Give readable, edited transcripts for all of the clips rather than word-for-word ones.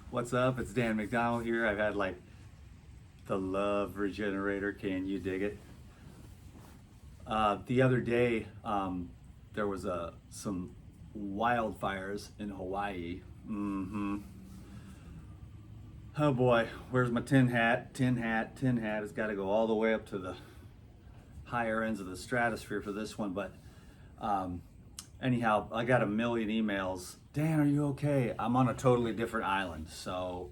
What's up? It's Dan McDonald here. I've had like the love regenerator. Can you dig it? The other day, there was some wildfires in Hawaii. Oh boy, where's my tin hat? Tin hat has got to go all the way up to the higher ends of the stratosphere for this one. But anyhow, I got a million emails. Dan, are you okay? I'm on a totally different island. So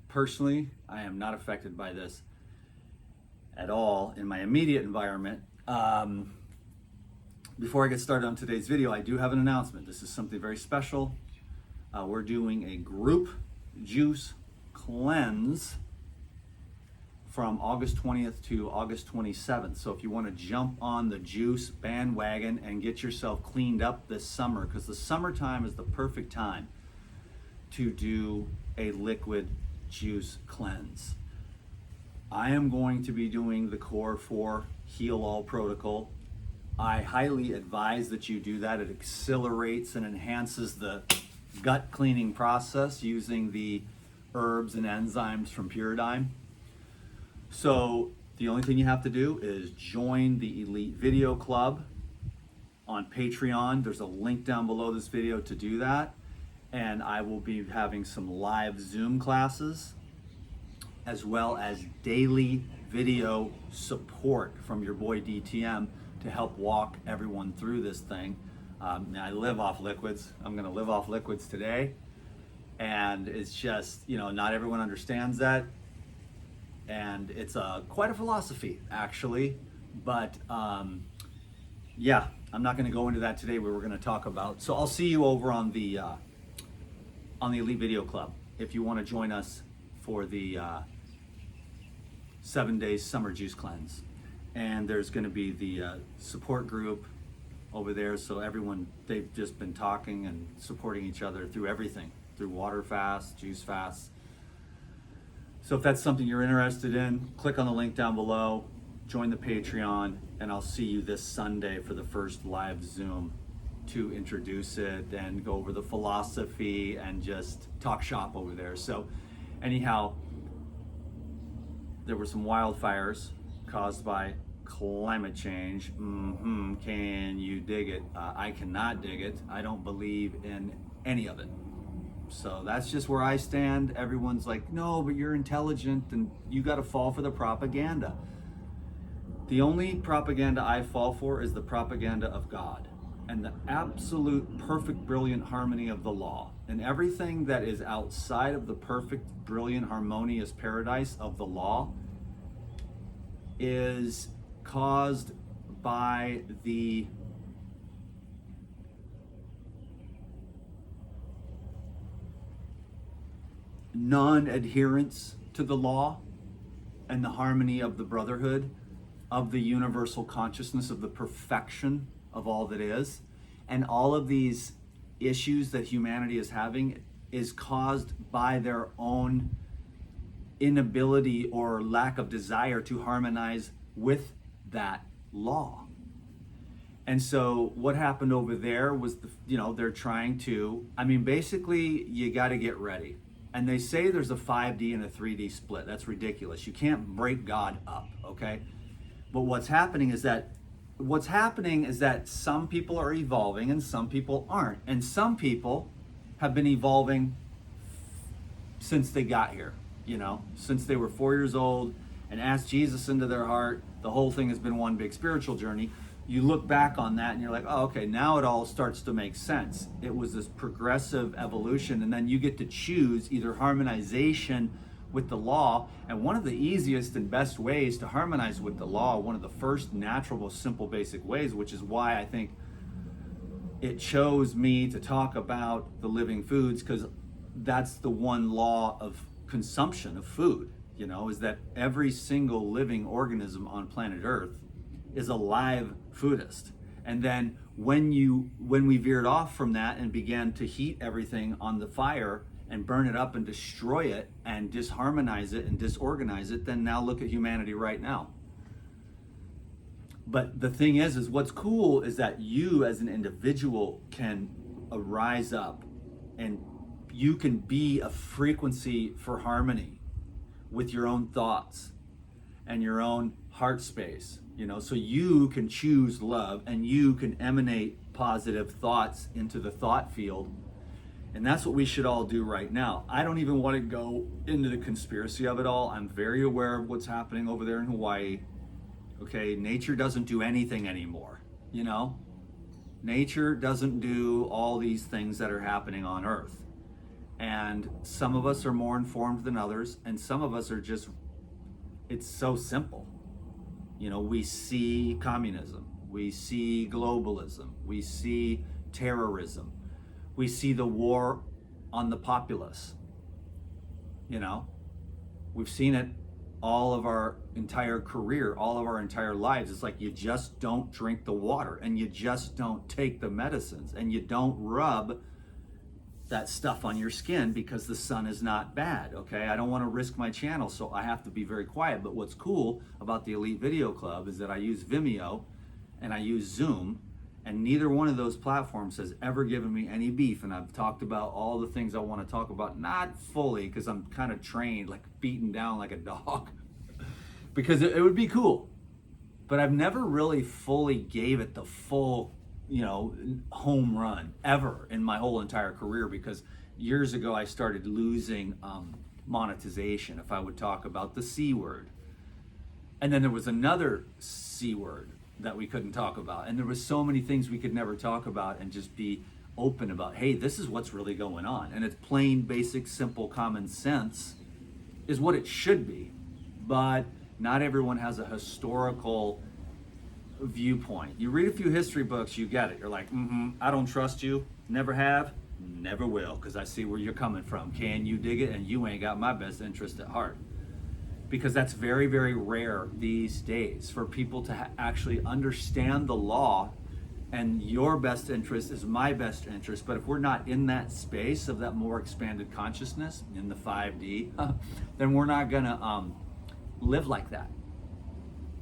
personally, I am not affected by this at all in my immediate environment. Before I get started on today's video, I do have an announcement. This is something very special. We're doing a group juice cleanse from August 20th to August 27th. So if you want to jump on the juice bandwagon and get yourself cleaned up this summer, because the summertime is the perfect time to do a liquid juice cleanse. I am going to be doing the Core 4 Heal All protocol. I highly advise that you do that. It accelerates and enhances the gut cleaning process using the herbs and enzymes from Puridyme. So the only thing you have to do is join the Elite Video Club on Patreon. There's a link down below this video to do that. And I will be having some live Zoom classes as well as daily video support from your boy DTM to help walk everyone through this thing. I live off liquids. I'm gonna live off liquids today. And it's just, not everyone understands that. And it's quite a philosophy, actually. But yeah, I'm not going to go into that today. We were going to talk about. So I'll see you over on the Elite Video Club if you want to join us for the 7 days summer juice cleanse. And there's going to be the support group over there. So everyone, they've just been talking and supporting each other through everything, through water fasts, juice fasts. So if that's something you're interested in, click on the link down below, join the Patreon, and I'll see you this Sunday for the first live Zoom to introduce it and go over the philosophy and just talk shop over there. So anyhow, there were some wildfires caused by climate change. Can you dig it? I cannot dig it. I don't believe in any of it. So that's just where I stand. Everyone's like, no, but you're intelligent and you got to fall for the propaganda. The only propaganda I fall for is the propaganda of God and the absolute perfect, brilliant harmony of the law. And everything that is outside of the perfect, brilliant, harmonious paradise of the law is caused by the non-adherence to the law and the harmony of the brotherhood, of the universal consciousness of the perfection of all that is. And all of these issues that humanity is having is caused by their own inability or lack of desire to harmonize with that law. And so what happened over there was, they're trying to, basically you got to get ready. And they say there's a 5D and a 3D split. That's ridiculous. You can't break God up, okay? But what's happening is that some people are evolving and some people aren't. And some people have been evolving since they got here, since they were 4 years old and asked Jesus into their heart. The whole thing has been one big spiritual journey. You look back on that and you're like, oh, okay, now it all starts to make sense. It was this progressive evolution, and then you get to choose either harmonization with the law. And one of the easiest and best ways to harmonize with the law, one of the first natural, most simple, basic ways, which is why I think it chose me to talk about the living foods, because that's the one law of consumption of food, is that every single living organism on planet Earth is a live foodist. And then when we veered off from that and began to heat everything on the fire and burn it up and destroy it and disharmonize it and disorganize it, then now look at humanity right now. But the thing is what's cool is that you as an individual can rise up and you can be a frequency for harmony with your own thoughts and your own heart space, so you can choose love and you can emanate positive thoughts into the thought field. And that's what we should all do right now. I don't even want to go into the conspiracy of it all. I'm very aware of what's happening over there in Hawaii. Okay, nature doesn't do anything anymore, Nature doesn't do all these things that are happening on Earth. And some of us are more informed than others, and some of us are just, it's so simple. We see communism, we see globalism, we see terrorism, we see the war on the populace. We've seen it all of our entire career, all of our entire lives. It's like you just don't drink the water, and you just don't take the medicines, and you don't rub that stuff on your skin because the sun is not bad, okay? I don't want to risk my channel, so I have to be very quiet. But what's cool about the Elite Video Club is that I use Vimeo and I use Zoom, and neither one of those platforms has ever given me any beef. And I've talked about all the things I want to talk about, not fully because I'm kind of trained, like beaten down like a dog, because it would be cool. But I've never really fully gave it the full home run ever in my whole entire career, because years ago I started losing monetization if I would talk about the C word. And then there was another C word that we couldn't talk about. And there was so many things we could never talk about and just be open about, hey, this is what's really going on. And it's plain, basic, simple, common sense is what it should be. But not everyone has a historical viewpoint. You read a few history books, you get it. You're like, I don't trust you. Never have, never will, because I see where you're coming from. Can you dig it? And you ain't got my best interest at heart. Because that's very, very rare these days for people to actually understand the law, and your best interest is my best interest. But if we're not in that space of that more expanded consciousness in the 5D, then we're not gonna live like that.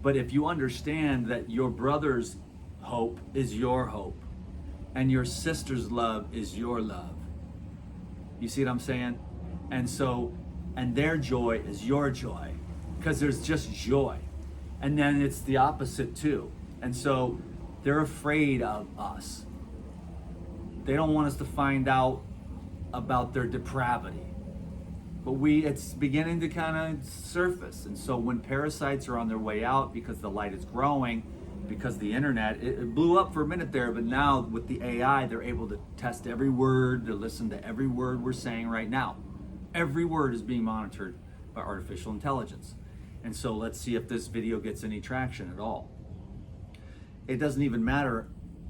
But if you understand that your brother's hope is your hope, and your sister's love is your love, you see what I'm saying? And their joy is your joy, because there's just joy. And then it's the opposite too. And so they're afraid of us. They don't want us to find out about their depravity. But it's beginning to kind of surface. And so when parasites are on their way out because the light is growing, because the internet, it blew up for a minute there, but now with the AI, they're able to test every word, to listen to every word we're saying right now. Every word is being monitored by artificial intelligence. And so let's see if this video gets any traction at all. It doesn't even matter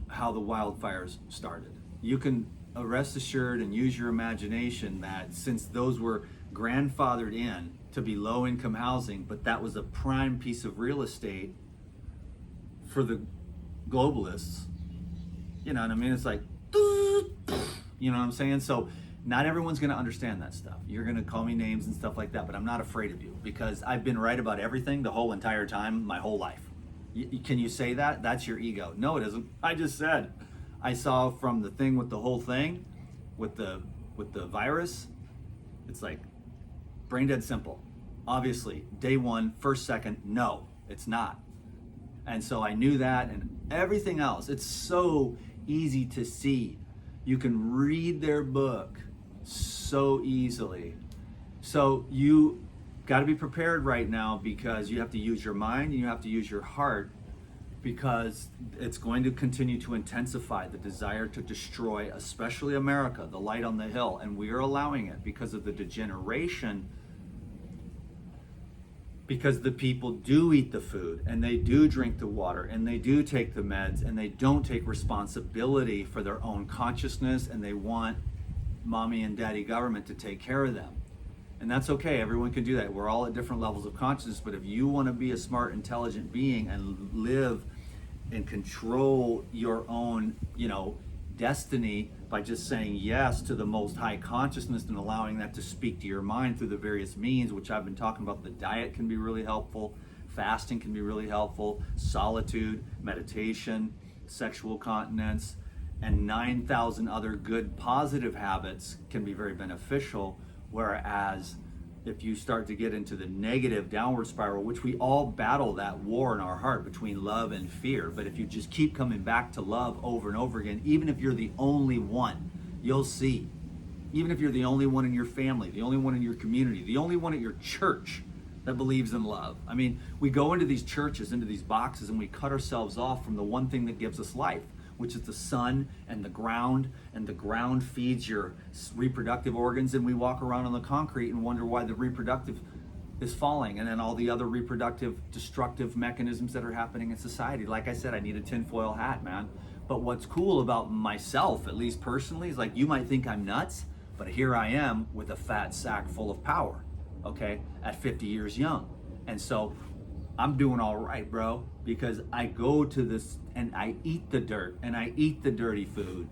how the wildfires started. You can rest assured and use your imagination that since those were grandfathered in to be low-income housing, but that was a prime piece of real estate for the globalists, you know what I mean? It's like, you know what I'm saying? So not everyone's going to understand that stuff. You're going to call me names and stuff like that, but I'm not afraid of you, because I've been right about everything the whole entire time, my whole life. Can you say that? That's your ego. No, it isn't. I just said, I saw from the thing with the whole thing, with the virus, it's like brain dead simple. Obviously, day one, first second, no, it's not. And so I knew that, and everything else, it's so easy to see. You can read their book so easily. So you got to be prepared right now, because you have to use your mind and you have to use your heart, because it's going to continue to intensify the desire to destroy, especially America, the light on the hill. And we are allowing it because of the degeneration, because the people do eat the food and they do drink the water and they do take the meds and they don't take responsibility for their own consciousness, and they want mommy and daddy government to take care of them. And that's okay, everyone can do that. We're all at different levels of consciousness, but if you want to be a smart, intelligent being and live and control your own, destiny by just saying yes to the most high consciousness and allowing that to speak to your mind through the various means, which I've been talking about. The diet can be really helpful, fasting can be really helpful, solitude, meditation, sexual continence, and 9,000 other good positive habits can be very beneficial. Whereas if you start to get into the negative downward spiral, which we all battle that war in our heart between love and fear, but if you just keep coming back to love over and over again, even if you're the only one, you'll see. Even if you're the only one in your family, the only one in your community, the only one at your church that believes in love. I mean, we go into these churches, into these boxes, and we cut ourselves off from the one thing that gives us life, which is the sun and the ground feeds your reproductive organs, and we walk around on the concrete and wonder why the reproductive is falling, and then all the other reproductive destructive mechanisms that are happening in society. Like I said, I need a tinfoil hat, man. But what's cool about myself, at least personally, is like, you might think I'm nuts, but here I am with a fat sack full of power, okay, at 50 years young. And so I'm doing all right, bro, because I go to this and I eat the dirt and I eat the dirty food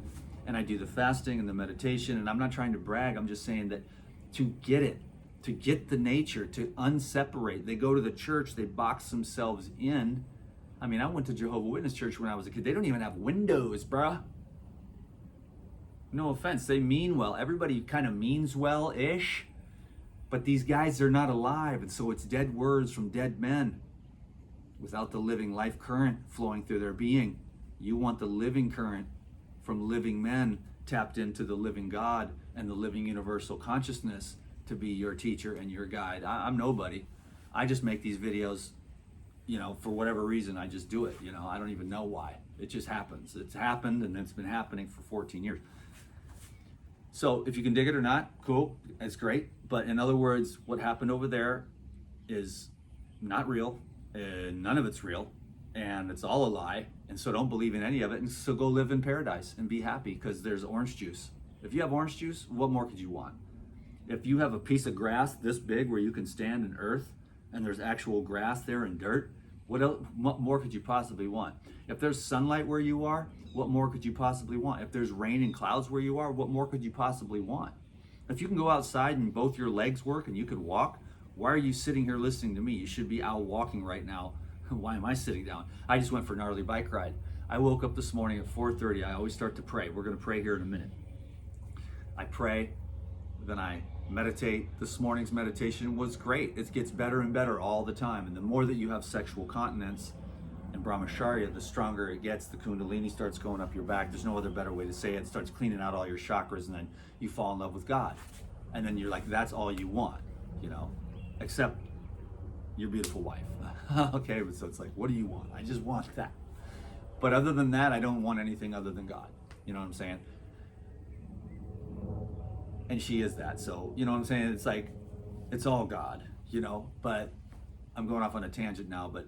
and I do the fasting and the meditation. And I'm not trying to brag. I'm just saying that to get it, to get the nature, to unseparate. They go to the church, they box themselves in. I mean, I went to Jehovah's Witness church when I was a kid. They don't even have windows, bruh. No offense, they mean well. Everybody kind of means well-ish, but these guys are not alive, and so it's dead words from dead men without the living life current flowing through their being. You want the living current from living men tapped into the living God and the living universal consciousness to be your teacher and your guide. I'm nobody. I just make these videos, you know, for whatever reason. I just do it, you know. I don't even know why. It just happens. It's happened, and it's been happening for 14 years. So if you can dig it or not, cool, it's great. But in other words, what happened over there is not real, and none of it's real, and it's all a lie. And so don't believe in any of it. And so go live in paradise and be happy, because there's orange juice. If you have orange juice, what more could you want? If you have a piece of grass this big where you can stand in earth, and there's actual grass there and dirt, what more could you possibly want? If there's sunlight where you are, what more could you possibly want? If there's rain and clouds where you are, what more could you possibly want? If you can go outside and both your legs work and you could walk, why are you sitting here listening to me? You should be out walking right now. Why am I sitting down? I just went for a gnarly bike ride. I woke up this morning at 4:30. I always start to pray. We're going to pray here in a minute. I pray, then I meditate. This morning's meditation was great. It gets better and better all the time. And the more that you have sexual continence and brahmacharya, the stronger it gets. The kundalini starts going up your back. There's no other better way to say it. It starts cleaning out all your chakras, and then you fall in love with God. And then you're like, that's all you want, you know, except your beautiful wife. Okay, so it's like, what do you want? I just want that. But other than that, I don't want anything other than God. You know what I'm saying? And she is that. So, you know what I'm saying? It's like, it's all God, you know, but I'm going off on a tangent now, but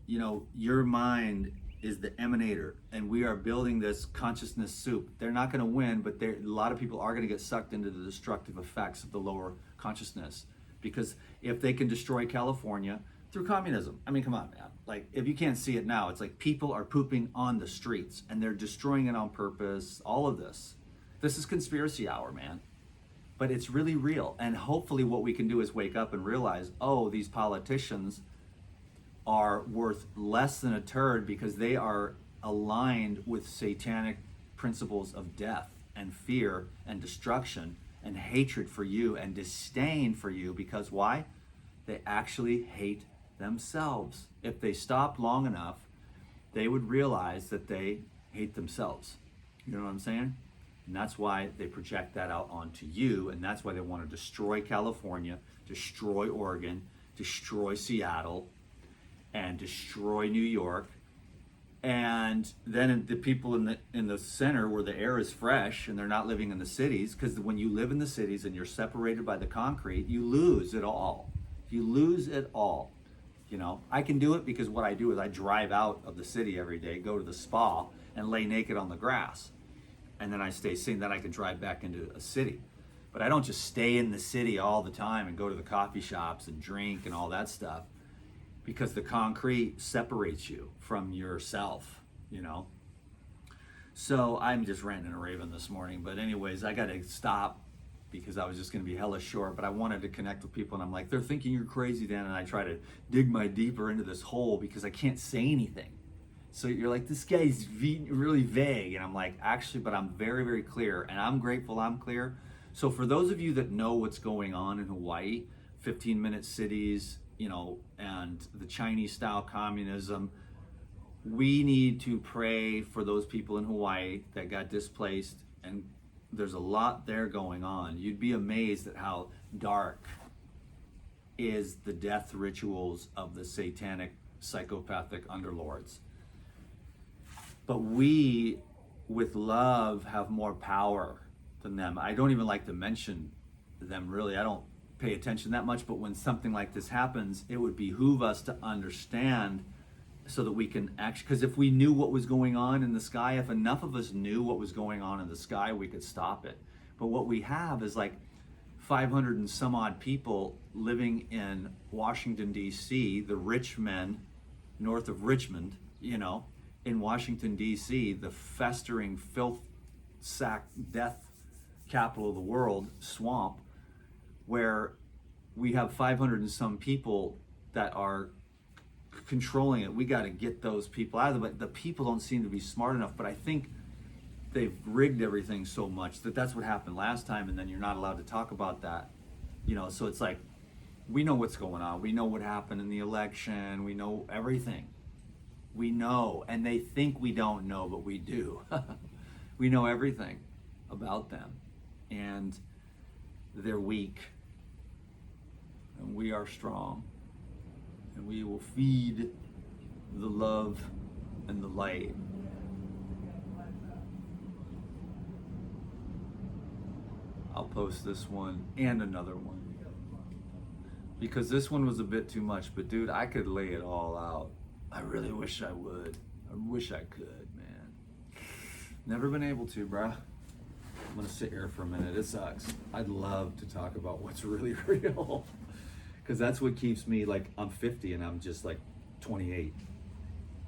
you know, your mind is the emanator, and we are building this consciousness soup. They're not going to win, but a lot of people are going to get sucked into the destructive effects of the lower consciousness, because if they can destroy California through communism, I mean, come on, man. Like, if you can't see it now, it's like people are pooping on the streets and they're destroying it on purpose. All of this is conspiracy hour, man. But it's really real. And hopefully what we can do is wake up and realize, oh, these politicians are worth less than a turd because they are aligned with satanic principles of death and fear and destruction and hatred for you and disdain for you. Because why? They actually hate themselves. If they stopped long enough, they would realize that they hate themselves. You know what I'm saying? And that's why they project that out onto you, and that's why they want to destroy California, destroy Oregon, destroy Seattle, and destroy New York. And then the people in the center where the air is fresh and they're not living in the cities, because when you live in the cities and you're separated by the concrete, you lose it all. You lose it all. You know, I can do it because what I do is I drive out of the city every day, go to the spa, and lay naked on the grass. And then I stay sane, then I can drive back into a city. But I don't just stay in the city all the time and go to the coffee shops and drink and all that stuff, because the concrete separates you from yourself, you know? So I'm just ranting and raving this morning. But anyways, I got to stop because I was just going to be hella short. But I wanted to connect with people, and I'm like, they're thinking you're crazy, Dan. And I try to dig my deeper into this hole because I can't say anything. So you're like, this guy's really vague. And I'm like, actually, but I'm very, very clear. And I'm grateful I'm clear. So for those of you that know what's going on in Hawaii, 15-minute cities, you know, and the Chinese style communism, we need to pray for those people in Hawaii that got displaced. And there's a lot there going on. You'd be amazed at how dark is the death rituals of the satanic psychopathic underlords. But we, with love, have more power than them. I don't even like to mention them, really. I don't pay attention that much, but when something like this happens, it would behoove us to understand so that we can actually, because if we knew what was going on in the sky, if enough of us knew what was going on in the sky, we could stop it. But what we have is like 500 and some odd people living in Washington, D.C., the rich men north of Richmond, you know, in Washington, D.C., the festering filth sack death capital of the world, swamp, where we have 500 and some people that are controlling it. We got to get those people out of it. But the people don't seem to be smart enough. But I think they've rigged everything so much that that's what happened last time, and then you're not allowed to talk about that. You know, so it's like, we know what's going on. We know what happened in the election. We know everything. We know, and they think we don't know, but we do. We know everything about them, and they're weak, and we are strong, and we will feed the love and the light. I'll post this one and another one, because this one was a bit too much, but dude, I could lay it all out. I really wish I would. I wish I could, man. Never been able to, bruh. I'm gonna sit here for a minute. It sucks. I'd love to talk about what's really real, because that's what keeps me, like, I'm 50 and I'm just like 28,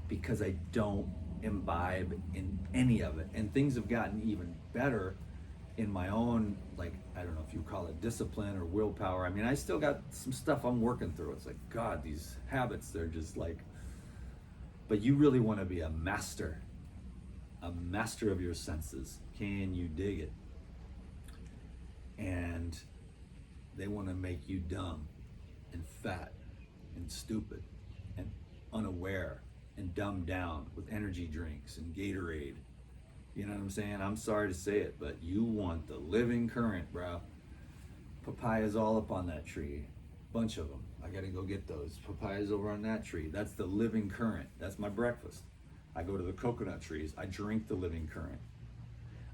because I don't imbibe in any of it. And things have gotten even better in my own, like, I don't know if you call it discipline or willpower. I mean, I still got some stuff I'm working through. It's like, God, these habits, they're just like, but you really want to be a master of your senses. Can you dig it? And they want to make you dumb and fat and stupid and unaware and dumbed down with energy drinks and Gatorade. You know what I'm saying? I'm sorry to say it, but you want the living current, bro. Papaya's all up on that tree. Bunch of them. I gotta go get those. Papaya's over on that tree. That's the living current. That's my breakfast. I go to the coconut trees. I drink the living current.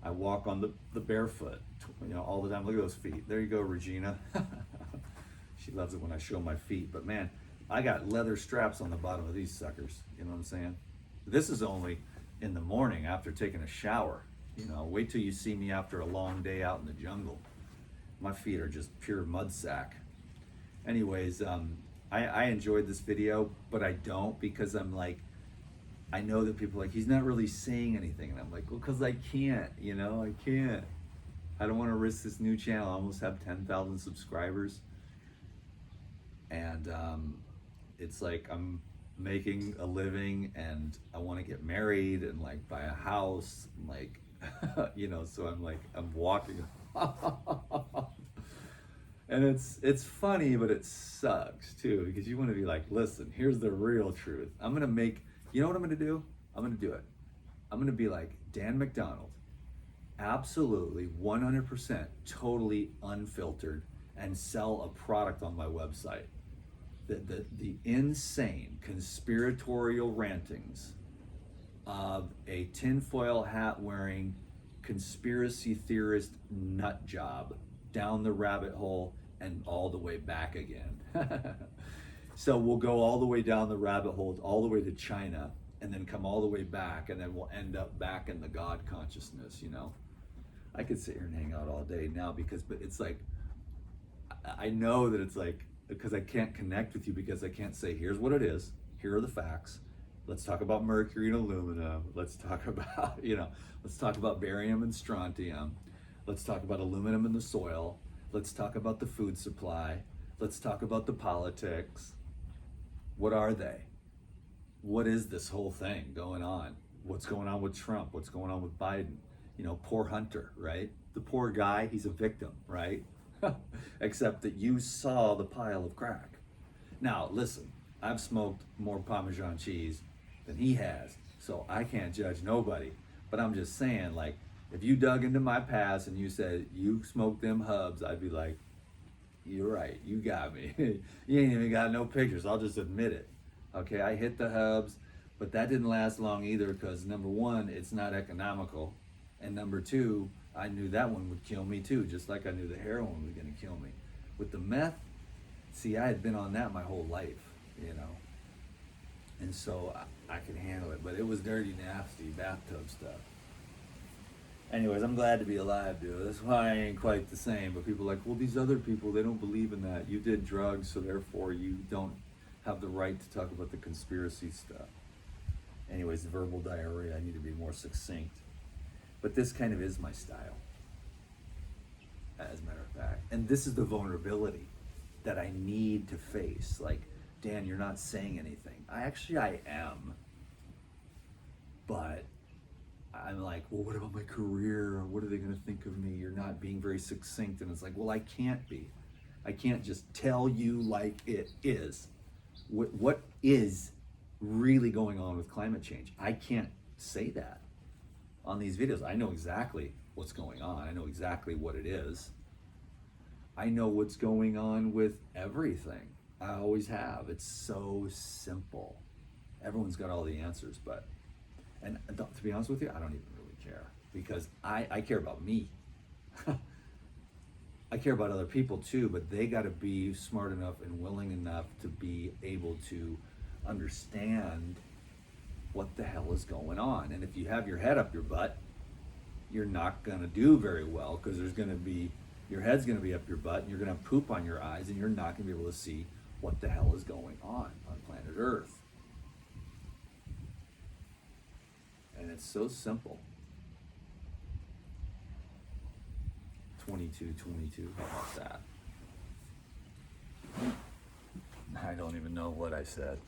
I walk on the barefoot, you know, all the time. Look at those feet. There you go, Regina. She loves it when I show my feet. But man, I got leather straps on the bottom of these suckers. You know what I'm saying? This is only in the morning after taking a shower. You know, wait till you see me after a long day out in the jungle. My feet are just pure mud sack. Anyways, I enjoyed this video, but I don't, because I'm like, I know that people are like, he's not really saying anything. And I'm like, well, because I can't, you know, I can't. I don't want to risk this new channel. I almost have 10,000 subscribers. And it's like, I'm making a living and I want to get married and like buy a house, and like, you know, so I'm like, I'm walking. And it's funny, but it sucks too, because you want to be like, listen, here's the real truth. I'm going to make, you know what I'm going to do? I'm going to do it. I'm going to be like Dan McDonald, absolutely 100% totally unfiltered, and sell a product on my website. The insane conspiratorial rantings of a tinfoil hat wearing conspiracy theorist nut job down the rabbit hole and all the way back again. So we'll go all the way down the rabbit hole, all the way to China, and then come all the way back, and then we'll end up back in the God consciousness, you know? I could sit here and hang out all day now, but it's like, I know that it's like, because I can't connect with you, because I can't say, here's what it is, here are the facts. Let's talk about mercury and aluminum. Let's talk about, you know, let's talk about barium and strontium. Let's talk about aluminum in the soil. Let's talk about the food supply. Let's talk about the politics. What are they? what is this whole thing going on? What's going on with Trump? What's going on with Biden? You know, poor Hunter, right? The poor guy, he's a victim, right? Except that you saw the pile of crack. Now, listen, I've smoked more Parmesan cheese than he has, so I can't judge nobody. But I'm just saying, like, if you dug into my past and you said you smoked them hubs, I'd be like, you're right, you got me. You ain't even got no pictures, I'll just admit it. Okay, I hit the hubs, but that didn't last long either because number one, it's not economical. And number two, I knew that one would kill me too, just like I knew the heroin was gonna kill me. With the meth, see, I had been on that my whole life, you know. And so I could handle it, but it was dirty, nasty bathtub stuff. Anyways, I'm glad to be alive, dude. That's why I ain't quite the same. But people are like, well, these other people, they don't believe in that. You did drugs, so therefore you don't have the right to talk about the conspiracy stuff. Anyways, the verbal diarrhea, I need to be more succinct. But this kind of is my style, as a matter of fact. And this is the vulnerability that I need to face. Like, Dan, you're not saying anything. I am. But I'm like, well, what about my career? What are they going to think of me? You're not being very succinct. And it's like, well, I can't be. I can't just tell you like it is. What is really going on with climate change? I can't say that on these videos. I know exactly what's going on. I know exactly what it is. I know what's going on with everything. I always have. It's so simple. Everyone's got all the answers, but, and to be honest with you, I don't even really care because I care about me. I care about other people too, but they got to be smart enough and willing enough to be able to understand what the hell is going on. And if you have your head up your butt, you're not going to do very well because there's going to be, your head's going to be up your butt and you're going to have poop on your eyes and you're not going to be able to see what the hell is going on planet Earth. And it's so simple. 22, how about that? I don't even know what I said.